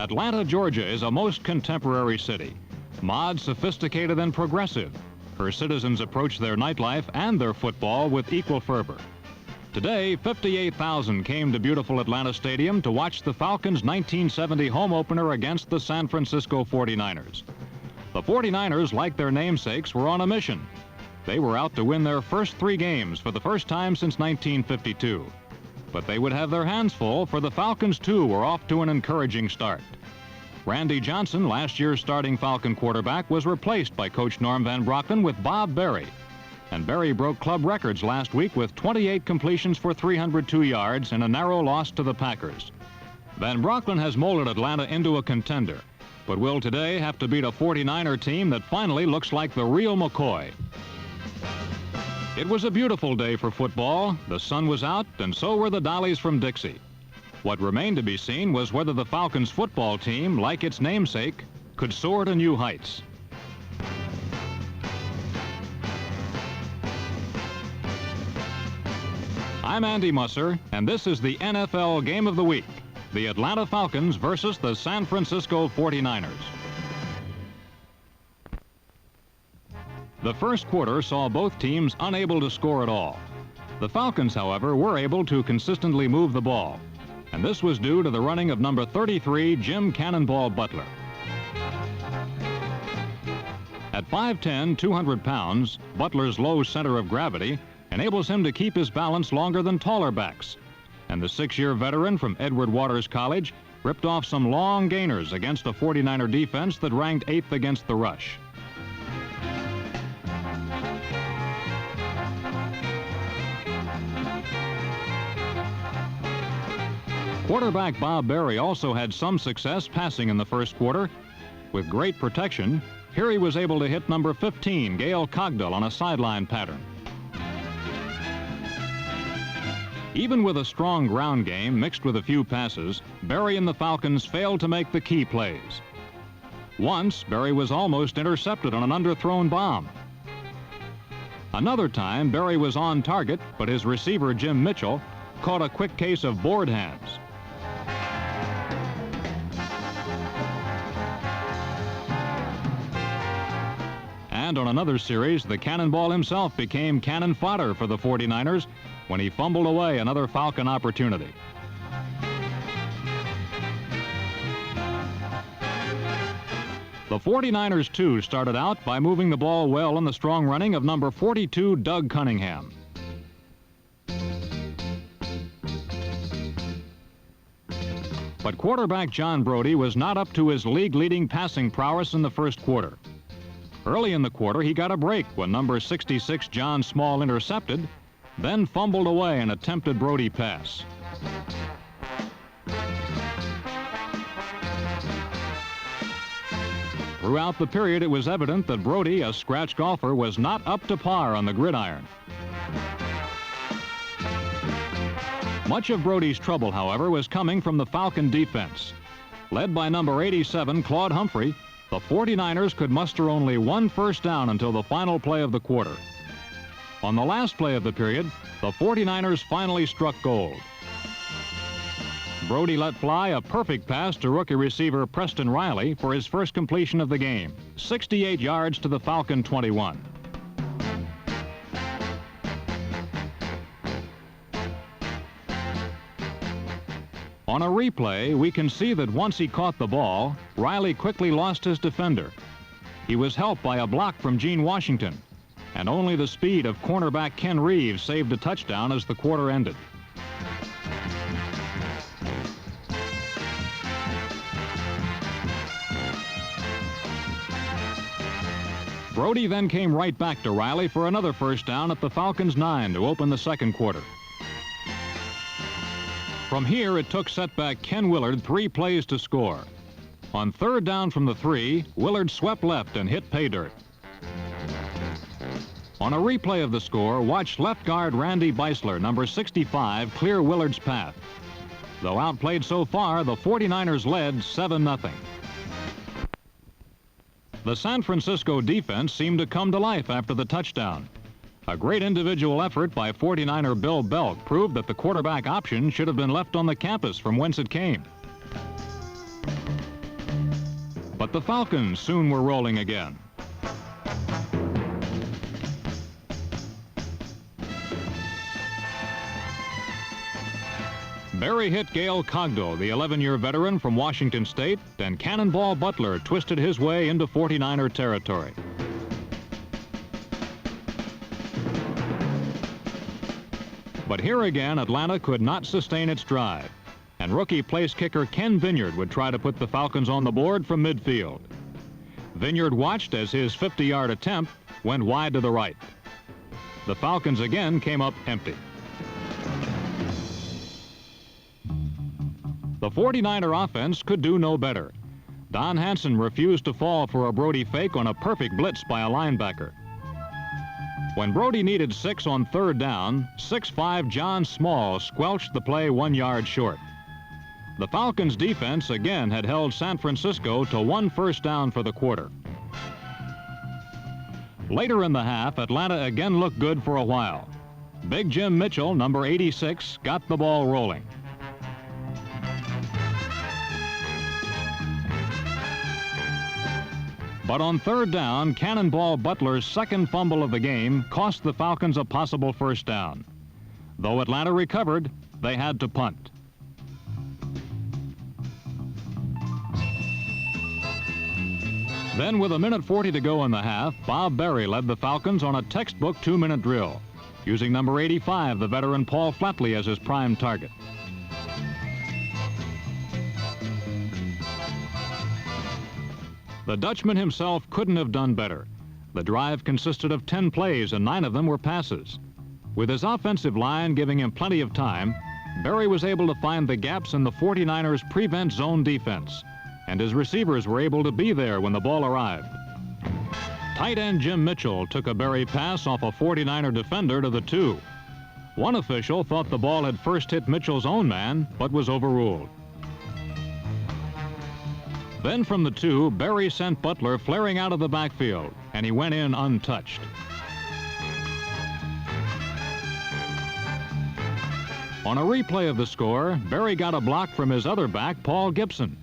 Atlanta, Georgia is a most contemporary city. Mod, sophisticated, and progressive. Her citizens approach their nightlife and their football with equal fervor. Today, 58,000 came to beautiful Atlanta Stadium to watch the Falcons' 1970 home opener against the San Francisco 49ers. The 49ers, like their namesakes, were on a mission. They were out to win their first 3 games for the first time since 1952. But they would have their hands full, for the Falcons, too, were off to an encouraging start. Randy Johnson, last year's starting Falcon quarterback, was replaced by Coach Norm Van Brocklin with Bob Berry. And Berry broke club records last week with 28 completions for 302 yards in a narrow loss to the Packers. Van Brocklin has molded Atlanta into a contender, but will today have to beat a 49er team that finally looks like the real McCoy. It was a beautiful day for football. The sun was out, and so were the dollies from Dixie. What remained to be seen was whether the Falcons football team, like its namesake, could soar to new heights. I'm Andy Musser, and this is the NFL Game of the Week, the Atlanta Falcons versus the San Francisco 49ers. The first quarter saw both teams unable to score at all. The Falcons, however, were able to consistently move the ball, and this was due to the running of number 33, Jim Cannonball Butler. At 5'10", 200 pounds, Butler's low center of gravity enables him to keep his balance longer than taller backs, and the 6-year veteran from Edward Waters College ripped off some long gainers against a 49er defense that ranked 8th against the rush. Quarterback Bob Berry also had some success passing in the first quarter. With great protection, here he was able to hit number 15, Gail Cogdell, on a sideline pattern. Even with a strong ground game mixed with a few passes, Berry and the Falcons failed to make the key plays. Once, Berry was almost intercepted on an underthrown bomb. Another time, Berry was on target, but his receiver, Jim Mitchell, caught a quick case of board hands. And on another series, the Cannonball himself became cannon fodder for the 49ers when he fumbled away another Falcon opportunity. The 49ers, too, started out by moving the ball well in the strong running of number 42, Doug Cunningham. But quarterback John Brody was not up to his league-leading passing prowess in the first quarter. Early in the quarter, he got a break when number 66, John Small, intercepted, then fumbled away an attempted Brody pass. Throughout the period, it was evident that Brody, a scratch golfer, was not up to par on the gridiron. Much of Brody's trouble, however, was coming from the Falcon defense. Led by number 87, Claude Humphrey, the 49ers could muster only 1 first down until the final play of the quarter. On the last play of the period, the 49ers finally struck gold. Brody let fly a perfect pass to rookie receiver Preston Riley for his first completion of the game, 68 yards to the Falcon 21. On a replay, we can see that once he caught the ball, Riley quickly lost his defender. He was helped by a block from Gene Washington, and only the speed of cornerback Ken Reeves saved a touchdown as the quarter ended. Brody then came right back to Riley for another first down at the Falcons' 9 to open the second quarter. From here, it took setback Ken Willard 3 plays to score. On third down from the 3, Willard swept left and hit pay dirt. On a replay of the score, watch left guard Randy Beisler, number 65, clear Willard's path. Though outplayed so far, the 49ers led 7-0. The San Francisco defense seemed to come to life after the touchdown. A great individual effort by 49er Bill Belk proved that the quarterback option should have been left on the campus from whence it came. But the Falcons soon were rolling again. Berry hit Gale Cogdill, the 11-year veteran from Washington State, and Cannonball Butler twisted his way into 49er territory. But here again, Atlanta could not sustain its drive, and rookie place kicker Ken Vineyard would try to put the Falcons on the board from midfield. Vineyard watched as his 50-yard attempt went wide to the right. The Falcons again came up empty. The 49er offense could do no better. Don Hanson refused to fall for a Brody fake on a perfect blitz by a linebacker. When Brody needed 6 on third down, 6'5" John Small squelched the play 1 yard short. The Falcons' defense again had held San Francisco to 1 first down for the quarter. Later in the half, Atlanta again looked good for a while. Big Jim Mitchell, number 86, got the ball rolling. But on third down, Cannonball Butler's second fumble of the game cost the Falcons a possible first down. Though Atlanta recovered, they had to punt. Then, with 1:40 to go in the half, Bob Berry led the Falcons on a textbook 2-minute drill, using number 85, the veteran Paul Flatley, as his prime target. The Dutchman himself couldn't have done better. The drive consisted of 10 plays, and 9 of them were passes. With his offensive line giving him plenty of time, Berry was able to find the gaps in the 49ers' prevent zone defense, and his receivers were able to be there when the ball arrived. Tight end Jim Mitchell took a Berry pass off a 49er defender to the 2. One official thought the ball had first hit Mitchell's own man, but was overruled. Then from the 2, Berry sent Butler flaring out of the backfield, and he went in untouched. On a replay of the score, Berry got a block from his other back, Paul Gibson,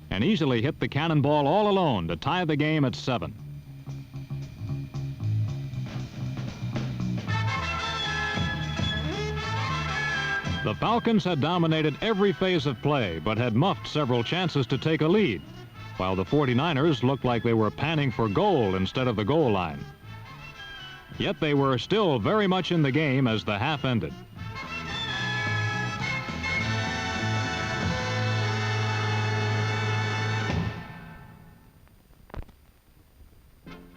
and easily hit the cannonball all alone to tie the game at 7. The Falcons had dominated every phase of play, but had muffed several chances to take a lead, while the 49ers looked like they were panning for goal instead of the goal line. Yet they were still very much in the game as the half ended.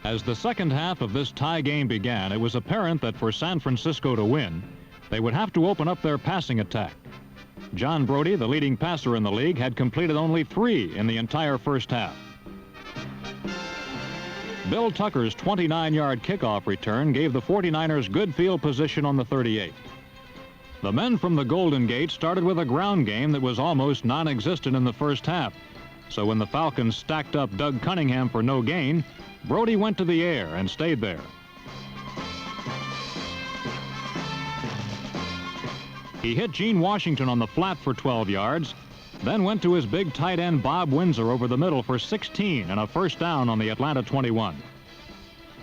As the second half of this tie game began, it was apparent that for San Francisco to win, they would have to open up their passing attack. John Brody, the leading passer in the league, had completed only 3 in the entire first half. Bill Tucker's 29-yard kickoff return gave the 49ers good field position on the 38. The men from the Golden Gate started with a ground game that was almost non-existent in the first half. So when the Falcons stacked up Doug Cunningham for no gain, Brody went to the air and stayed there. He hit Gene Washington on the flat for 12 yards, then went to his big tight end Bob Windsor over the middle for 16 and a first down on the Atlanta 21.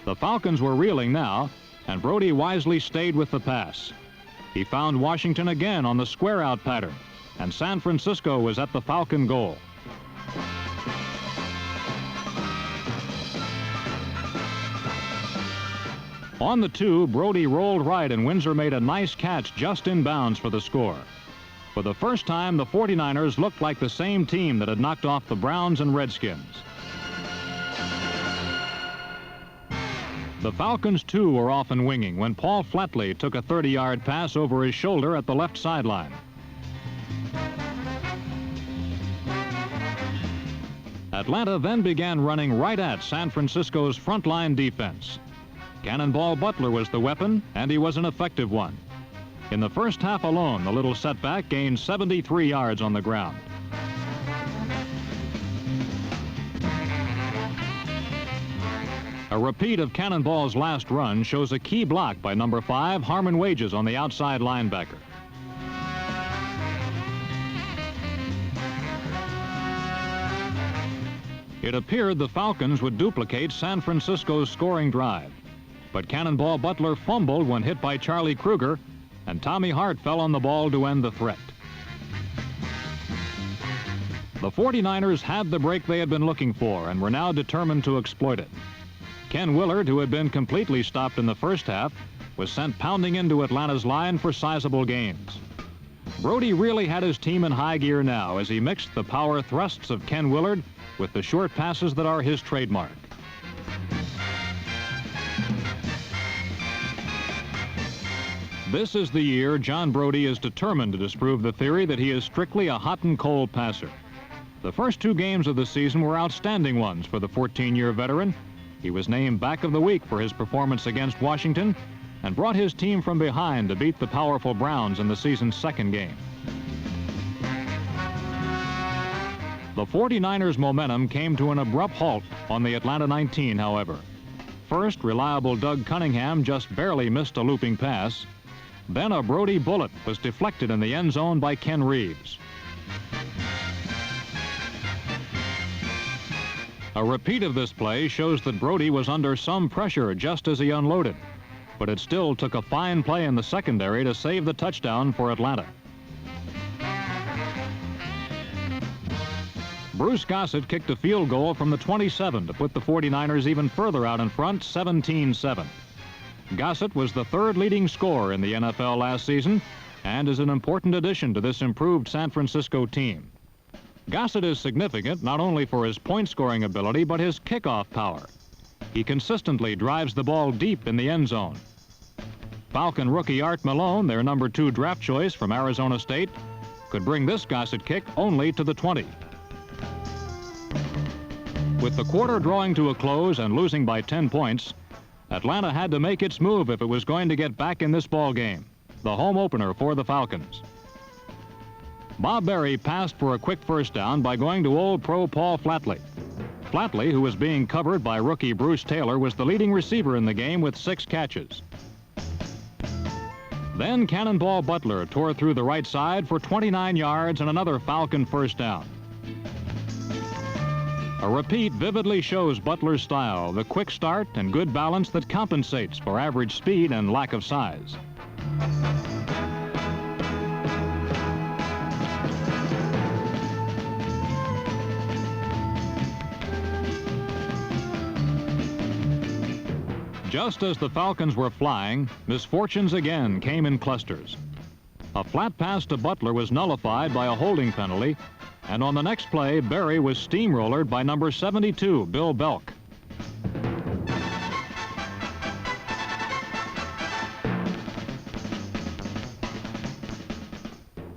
The Falcons were reeling now, and Brody wisely stayed with the pass. He found Washington again on the square-out pattern, and San Francisco was at the Falcon goal. On the 2, Brody rolled right, and Windsor made a nice catch just in bounds for the score. For the first time, the 49ers looked like the same team that had knocked off the Browns and Redskins. The Falcons, too, were often winging when Paul Flatley took a 30-yard pass over his shoulder at the left sideline. Atlanta then began running right at San Francisco's frontline defense. Cannonball Butler was the weapon, and he was an effective one. In the first half alone, the little setback gained 73 yards on the ground. A repeat of Cannonball's last run shows a key block by number 5, Harmon Wages, on the outside linebacker. It appeared the Falcons would duplicate San Francisco's scoring drive. But Cannonball Butler fumbled when hit by Charlie Kruger, and Tommy Hart fell on the ball to end the threat. The 49ers had the break they had been looking for and were now determined to exploit it. Ken Willard, who had been completely stopped in the first half, was sent pounding into Atlanta's line for sizable gains. Brody really had his team in high gear now as he mixed the power thrusts of Ken Willard with the short passes that are his trademark. This is the year John Brody is determined to disprove the theory that he is strictly a hot and cold passer. The first 2 games of the season were outstanding ones for the 14-year veteran. He was named Back of the Week for his performance against Washington and brought his team from behind to beat the powerful Browns in the season's second game. The 49ers' momentum came to an abrupt halt on the Atlanta 19, however. First, reliable Doug Cunningham just barely missed a looping pass. Then a Brody bullet was deflected in the end zone by Ken Reeves. A repeat of this play shows that Brody was under some pressure just as he unloaded, but it still took a fine play in the secondary to save the touchdown for Atlanta. Bruce Gossett kicked a field goal from the 27 to put the 49ers even further out in front, 17-7. Gossett was the 3rd leading scorer in the NFL last season and is an important addition to this improved San Francisco team. Gossett is significant not only for his point-scoring ability, but his kickoff power. He consistently drives the ball deep in the end zone. Falcon rookie Art Malone, their number 2 draft choice from Arizona State, could bring this Gossett kick only to the 20. With the quarter drawing to a close and losing by 10 points, Atlanta had to make its move if it was going to get back in this ball game, the home opener for the Falcons. Bob Berry passed for a quick first down by going to Old Pro Paul Flatley. Flatley, who was being covered by rookie Bruce Taylor, was the leading receiver in the game with 6 catches. Then Cannonball Butler tore through the right side for 29 yards and another Falcon first down. A repeat vividly shows Butler's style, the quick start and good balance that compensates for average speed and lack of size. Just as the Falcons were flying, misfortunes again came in clusters. A flat pass to Butler was nullified by a holding penalty, and on the next play, Berry was steamrollered by number 72, Bill Belk.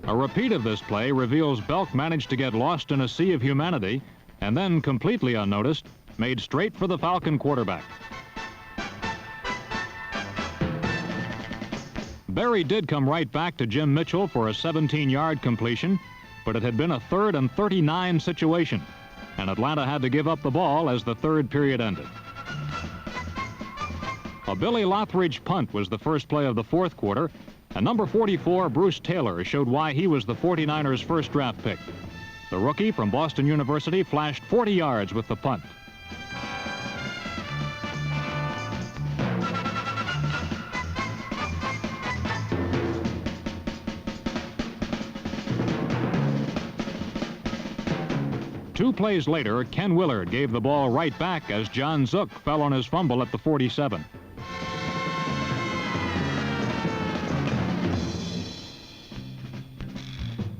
A repeat of this play reveals Belk managed to get lost in a sea of humanity and then, completely unnoticed, made straight for the Falcon quarterback. Berry did come right back to Jim Mitchell for a 17-yard completion, but it had been a 3rd and 39 situation, and Atlanta had to give up the ball as the 3rd period ended. A Billy Lothridge punt was the first play of the 4th quarter, and number 44, Bruce Taylor, showed why he was the 49ers' first draft pick. The rookie from Boston University flashed 40 yards with the punt. Two plays later, Ken Willard gave the ball right back as John Zook fell on his fumble at the 47.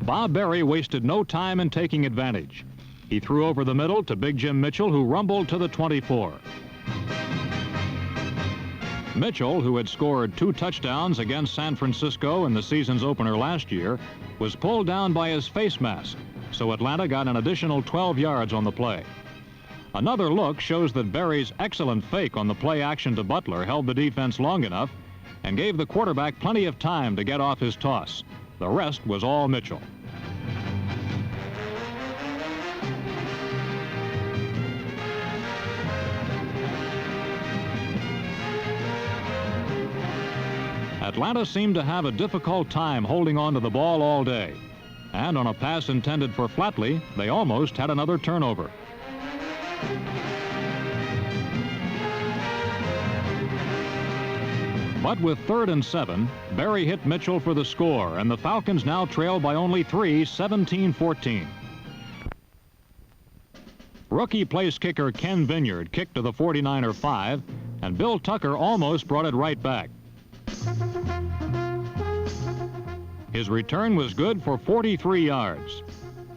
Bob Berry wasted no time in taking advantage. He threw over the middle to Big Jim Mitchell, who rumbled to the 24. Mitchell, who had scored 2 touchdowns against San Francisco in the season's opener last year, was pulled down by his face mask, so Atlanta got an additional 12 yards on the play. Another look shows that Berry's excellent fake on the play action to Butler held the defense long enough and gave the quarterback plenty of time to get off his toss. The rest was all Mitchell. Atlanta seemed to have a difficult time holding on to the ball all day. And on a pass intended for Flatley, they almost had another turnover. But with 3rd and 7, Berry hit Mitchell for the score, and the Falcons now trail by only 3, 17-14. Rookie place kicker Ken Vineyard kicked to the 49er 5, and Bill Tucker almost brought it right back. His return was good for 43 yards.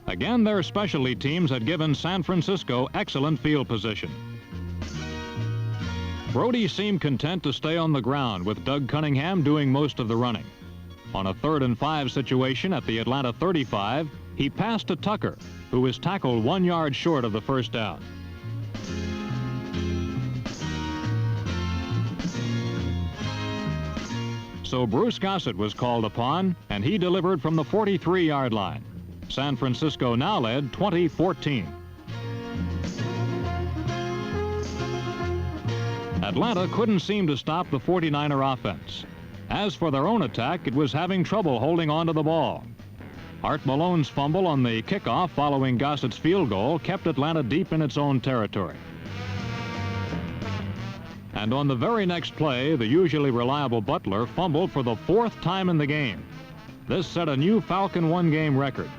Again, their specialty teams had given San Francisco excellent field position. Brody seemed content to stay on the ground, with Doug Cunningham doing most of the running. On a 3rd and 5 situation at the Atlanta 35, he passed to Tucker, who was tackled 1 yard short of the first down. So Bruce Gossett was called upon, and he delivered from the 43-yard line. San Francisco now led 20-14. Atlanta couldn't seem to stop the 49er offense. As for their own attack, it was having trouble holding on to the ball. Art Malone's fumble on the kickoff following Gossett's field goal kept Atlanta deep in its own territory. And on the very next play, the usually reliable Butler fumbled for the 4th time in the game. This set a new Falcon one-game record.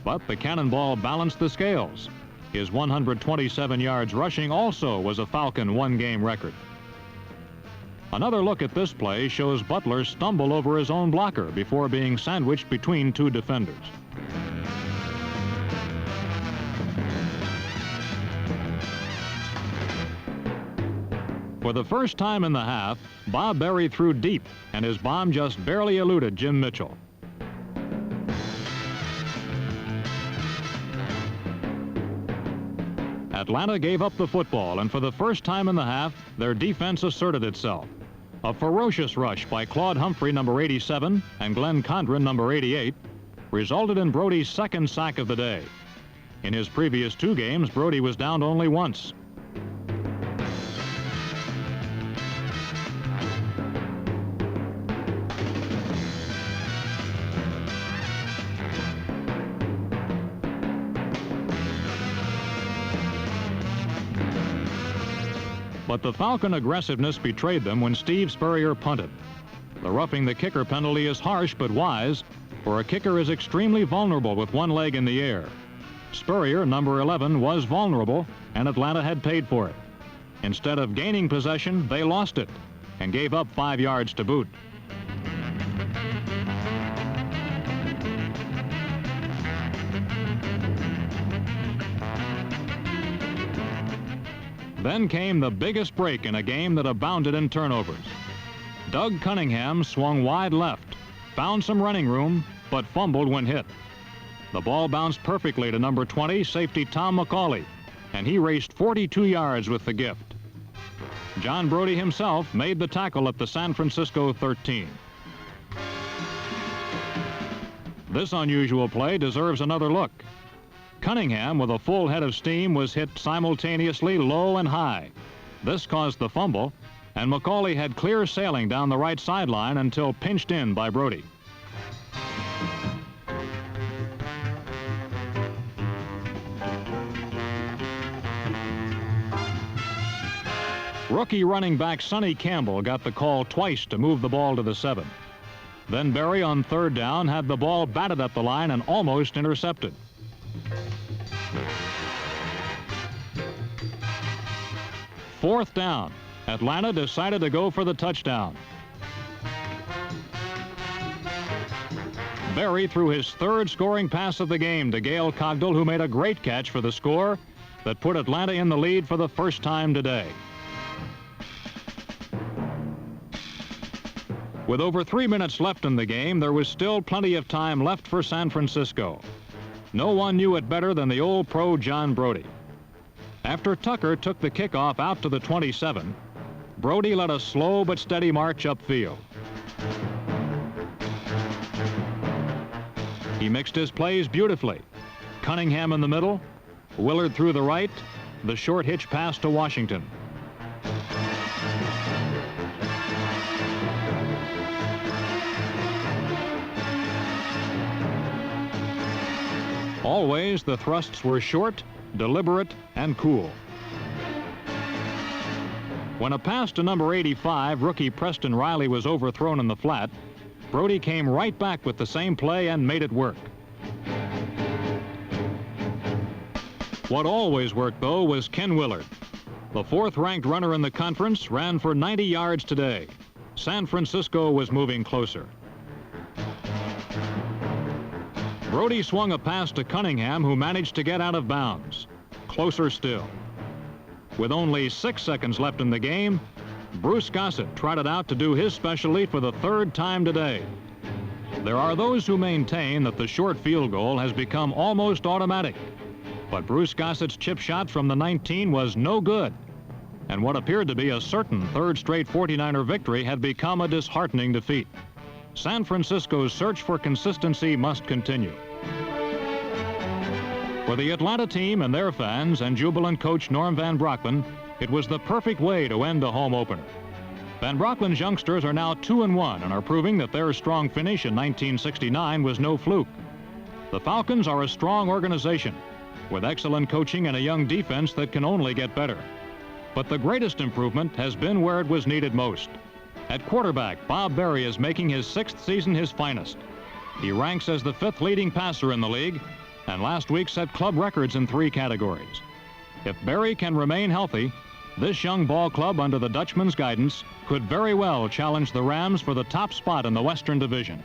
But the cannonball balanced the scales. His 127 yards rushing also was a Falcon one-game record. Another look at this play shows Butler stumble over his own blocker before being sandwiched between 2 defenders. For the first time in the half, Bob Berry threw deep, and his bomb just barely eluded Jim Mitchell. Atlanta gave up the football, and for the first time in the half, their defense asserted itself. A ferocious rush by Claude Humphrey, number 87, and Glenn Condren, number 88, resulted in Brody's 2nd sack of the day. In his previous 2 games, Brody was downed only once. But the Falcon aggressiveness betrayed them when Steve Spurrier punted. The roughing the kicker penalty is harsh but wise, for a kicker is extremely vulnerable with one leg in the air. Spurrier, number 11, was vulnerable, and Atlanta had paid for it. Instead of gaining possession, they lost it and gave up 5 yards to boot. Then came the biggest break in a game that abounded in turnovers. Doug Cunningham swung wide left, found some running room, but fumbled when hit. The ball bounced perfectly to number 20, safety Tom McCauley, and he raced 42 yards with the gift. John Brody himself made the tackle at the San Francisco 13. This unusual play deserves another look. Cunningham, with a full head of steam, was hit simultaneously low and high. This caused the fumble, and McCauley had clear sailing down the right sideline until pinched in by Brody. Rookie running back Sonny Campbell got the call twice to move the ball to the 7. Then Berry on 3rd down had the ball batted at the line and almost intercepted. Fourth down. Atlanta decided to go for the touchdown. Berry threw his 3rd scoring pass of the game to Gail Cogdell, who made a great catch for the score that put Atlanta in the lead for the first time today. With over 3 minutes left in the game, there was still plenty of time left for San Francisco. No one knew it better than the old pro John Brody. After Tucker took the kickoff out to the 27, Brody led a slow but steady march upfield. He mixed his plays beautifully. Cunningham in the middle, Willard through the right, the short hitch pass to Washington. Always the thrusts were short, deliberate, and cool. When a pass to number 85, rookie Preston Riley, was overthrown in the flat, Brody came right back with the same play and made it work. What always worked, though, was Ken Willard. The fourth-ranked runner in the conference ran for 90 yards today. San Francisco was moving closer. Brody swung a pass to Cunningham, who managed to get out of bounds. Closer still. With only 6 seconds left in the game, Bruce Gossett trotted out to do his specialty for the third time today. There are those who maintain that the short field goal has become almost automatic. But Bruce Gossett's chip shot from the 19 was no good. And what appeared to be a certain third straight 49er victory had become a disheartening defeat. San Francisco's search for consistency must continue. For the Atlanta team and their fans and jubilant coach Norm Van Brockman, it was the perfect way to end a home opener. Van Brockman's youngsters are now 2-1 and are proving that their strong finish in 1969 was no fluke. The Falcons are a strong organization with excellent coaching and a young defense that can only get better. But the greatest improvement has been where it was needed most. At quarterback, Bob Berry is making his 6th season his finest. He ranks as the 5th leading passer in the league, and last week set club records in 3 categories. If Berry can remain healthy, this young ball club under the Dutchman's guidance could very well challenge the Rams for the top spot in the Western Division.